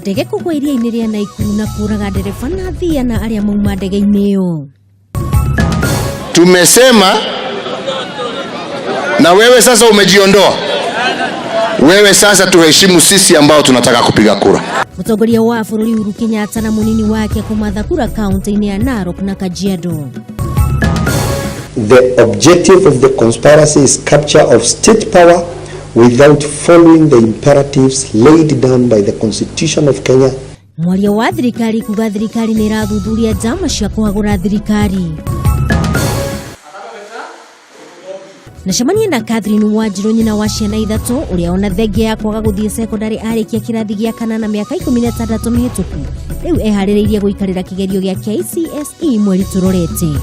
Ndege kugwa iria-inĩ rĩa Naikuru na kuraga ndereba na athia na arĩa mauma ndege-inĩ ĩyo. Tumesema na wewe sasa umejiondoa. Wewe sasa tuheshimu sisi ambao tunataka kupiga kura. Mũtongoria wa bũrũri Uhuru Kenyatta na munini wake kumatha kura kaunti-inĩ ya Narok na Kajiado. The objective of the conspiracy is capture of state power without following the imperatives laid down by the Constitution of Kenya. Mwaria wa thirikari kuga thirikari nĩ ĩrathuthuria njama cia kũhagũra thirikari. Nacemania na Catherine Wanjiru nyina wa ciana ithatũ ũrĩa ona thengia ya kwaga gũthiĩ secondary arĩkia kĩrathi gĩa kana na mĩaka 16 mĩhĩtũku rĩu eharĩrĩirie gũikarĩra kĩgerio gĩa KCSE mweri tũrorete.